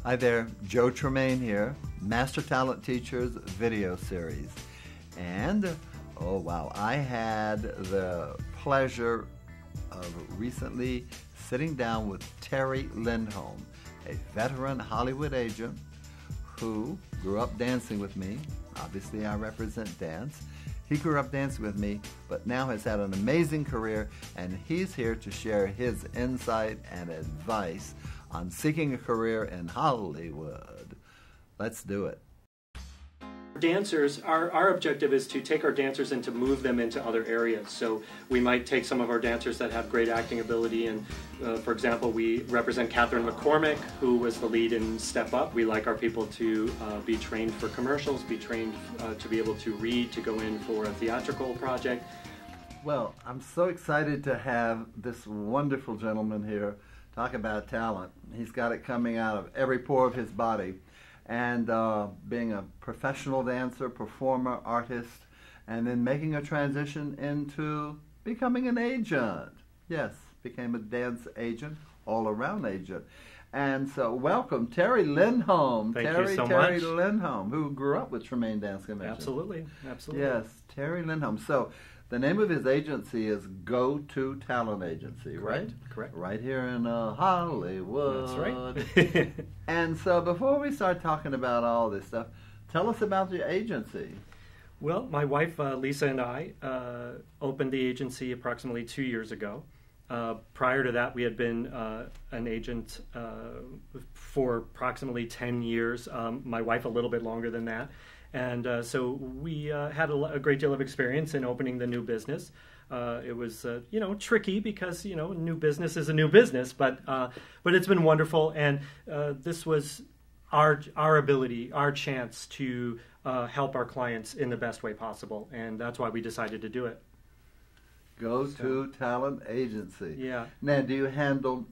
Hi there, Joe Tremaine here, Master Talent Teachers video series. And, oh wow, I had the pleasure of recently sitting down with Terry Lindholm, a veteran Hollywood agent who grew up dancing with me. Obviously, I represent dance. He grew up dancing with me, but now has had an amazing career, and he's here to share his insight and advice on seeking a career in Hollywood. Let's do it. Dancers, our objective is to take our dancers and to move them into other areas. So we might take some of our dancers that have great acting ability, and for example, we represent Catherine McCormick, who was the lead in Step Up. We like our people to be trained for commercials, be trained to be able to read, to go in for a theatrical project. Well, I'm so excited to have this wonderful gentleman here talk about talent. He's got it coming out of every pore of his body. And being a professional dancer, performer, artist, and then making a transition into becoming an agent. Yes, became a dance agent, all-around agent. And so welcome, Terry Lindholm. Thank you so much. Terry Lindholm, who grew up with Tremaine Dance Convention. Absolutely, absolutely. Yes, Terry Lindholm. So the name of his agency is Go-To Talent Agency, right? Correct. Right here in Hollywood. That's right. And so before we start talking about all this stuff, tell us about your agency. Well, my wife Lisa and I opened the agency approximately 2 years ago. Prior to that, we had been an agent for approximately 10 years. My wife a little bit longer than that. And so we had a great deal of experience in opening the new business. It was, tricky because, new business is a new business, but it's been wonderful. And this was our ability, our chance to help our clients in the best way possible. And that's why we decided to do it. Go-To Talent Agency. Yeah. Now, do you handle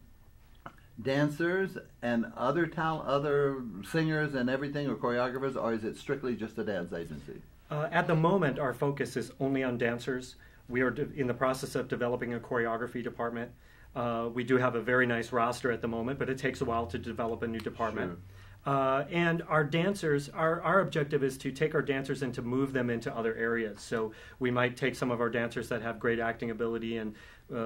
dancers and other singers and everything, or choreographers, or is it strictly just a dance agency? At the moment, our focus is only on dancers. We are in the process of developing a choreography department. We do have a very nice roster at the moment, but it takes a while to develop a new department. Sure. And our dancers, our objective is to take our dancers and to move them into other areas. So we might take some of our dancers that have great acting ability, and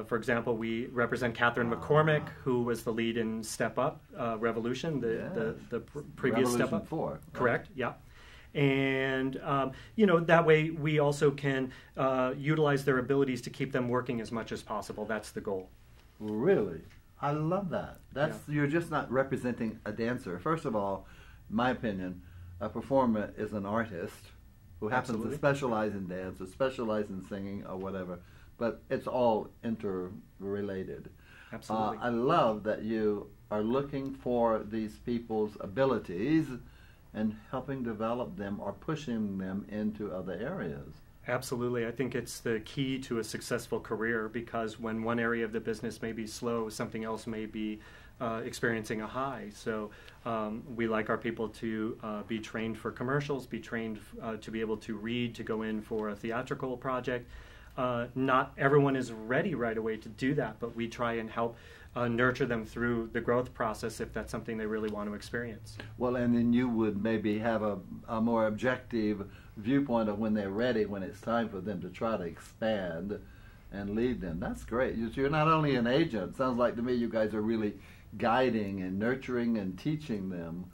for example, we represent Catherine McCormick, who was the lead in Step Up, Revolution, the previous Revolution Step Up. 4. Correct, yeah. And, that way we also can utilize their abilities to keep them working as much as possible. That's the goal. Really? I love that. You're just not representing a dancer. First of all, in my opinion, a performer is an artist who happens to specialize in dance or specialize in singing or whatever, but it's all interrelated. Absolutely. I love that you are looking for these people's abilities and helping develop them or pushing them into other areas. Absolutely. I think it's the key to a successful career, because when one area of the business may be slow, something else may be experiencing a high. So we like our people to be trained for commercials, be trained to be able to read, to go in for a theatrical project. Not everyone is ready right away to do that, but we try and help nurture them through the growth process if that's something they really want to experience. Well, and then you would maybe have a more objective viewpoint of when they're ready, when it's time for them to try to expand and lead them. That's great. You're not only an agent. Sounds like to me you guys are really guiding and nurturing and teaching them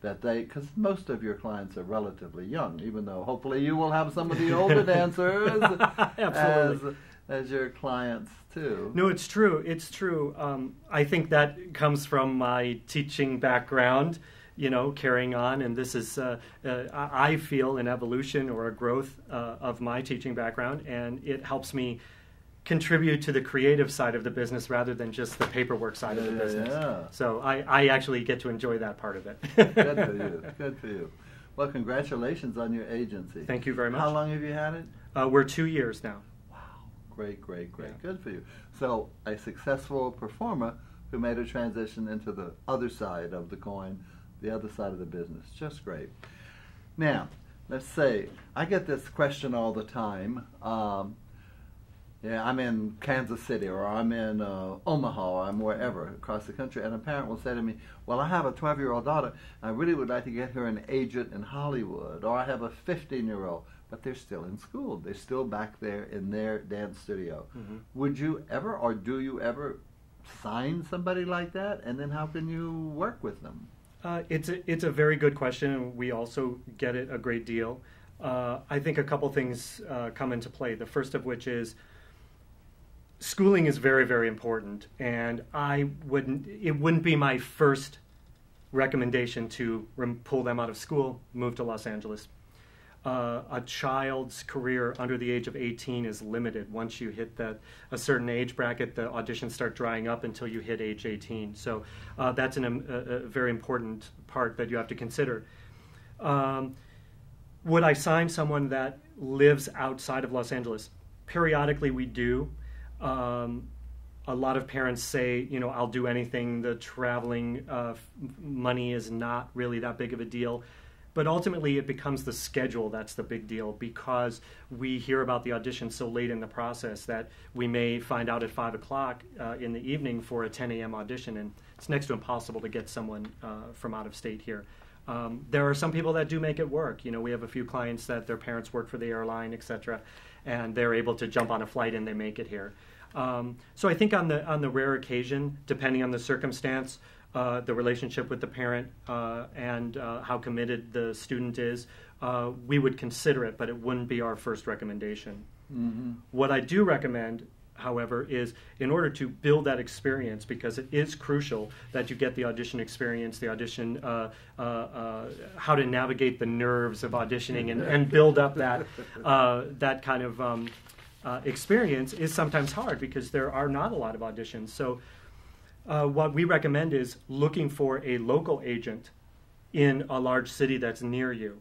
that because most of your clients are relatively young, even though hopefully you will have some of the older dancers as your clients too. No, it's true. It's true. I think that comes from my teaching background, carrying on, and this is, I feel, an evolution or a growth of my teaching background, and it helps me contribute to the creative side of the business rather than just the paperwork side of the business. Yeah. So I actually get to enjoy that part of it. Good for you. Good for you. Well, congratulations on your agency. Thank you very much. How long have you had it? We're 2 years now. Great. Yeah. Good for you. So a successful performer who made a transition into the other side of the coin, the other side of the business. Just great. Now, let's say, I get this question all the time. Yeah, I'm in Kansas City, or I'm in Omaha, or I'm wherever across the country, and a parent will say to me, well, I have a 12-year-old daughter, and I really would like to get her an agent in Hollywood, or I have a 15-year-old, but they're still in school. They're still back there in their dance studio. Mm-hmm. Would you ever, or do you ever, sign somebody like that, and then how can you work with them? It's a very good question, and we also get it a great deal. I think a couple things come into play. The first of which is schooling is very, very important, and it wouldn't be my first recommendation to pull them out of school, move to Los Angeles. A child's career under the age of 18 is limited. Once you hit a certain age bracket, the auditions start drying up until you hit age 18. So that's a very important part that you have to consider. Would I sign someone that lives outside of Los Angeles? Periodically we do. A lot of parents say, I'll do anything. The traveling money is not really that big of a deal. But ultimately, it becomes the schedule that's the big deal, because we hear about the audition so late in the process that we may find out at 5 o'clock in the evening for a 10 a.m. audition, and it's next to impossible to get someone from out of state here. There are some people that do make it work. We have a few clients that their parents work for the airline, etc., and they're able to jump on a flight and they make it here. So I think on the rare occasion, depending on the circumstance, the relationship with the parent and how committed the student is, we would consider it, but it wouldn't be our first recommendation. Mm-hmm. What I do recommend, however, is in order to build that experience, because it is crucial that you get the audition experience, the audition, how to navigate the nerves of auditioning and build up that kind of experience is sometimes hard because there are not a lot of auditions. So what we recommend is looking for a local agent in a large city that's near you.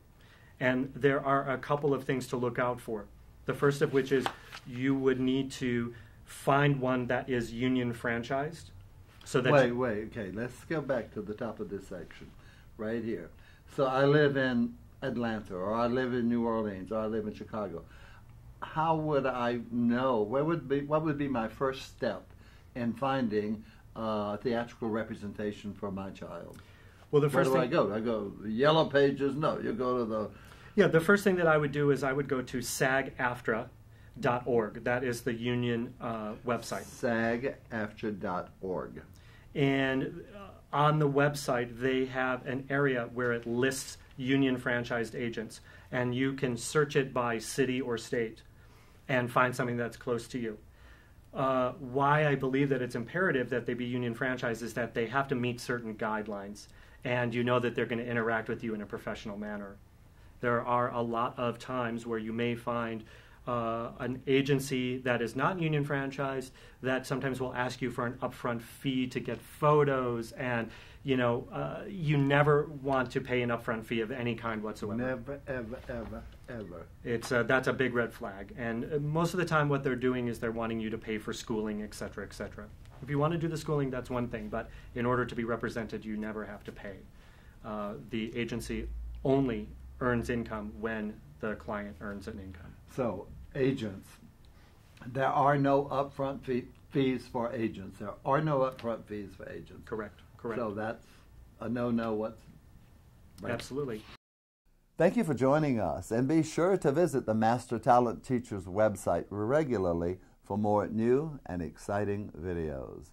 And there are a couple of things to look out for. The first of which is you would need to find one that is union franchised. So that okay, let's go back to the top of this section, right here. So I live in Atlanta, or I live in New Orleans, or I live in Chicago. How would I know? What would be my first step in finding theatrical representation for my child? Well, where do I go? Do I go to the Yellow Pages? No, you go to the... Yeah, the first thing that I would do is I would go to SAG-AFTRA.org. That is the union website. SAG-AFTRA.org. And on the website, they have an area where it lists union franchised agents. And you can search it by city or state and find something that's close to you. Why I believe that it's imperative that they be union franchised is that they have to meet certain guidelines, and you know that they're going to interact with you in a professional manner. There are a lot of times where you may find an agency that is not union franchised that sometimes will ask you for an upfront fee to get photos, and you never want to pay an upfront fee of any kind whatsoever. Never, ever, ever, ever. That's a big red flag. And most of the time what they're doing is they're wanting you to pay for schooling, et cetera, et cetera. If you want to do the schooling, that's one thing. But in order to be represented, you never have to pay. The agency only earns income when the client earns an income. So, agents, there are no upfront fees for agents. There are no upfront fees for agents. Correct. So that's a no-no. Right. Absolutely. Thank you for joining us, and be sure to visit the Master Talent Teachers website regularly for more new and exciting videos.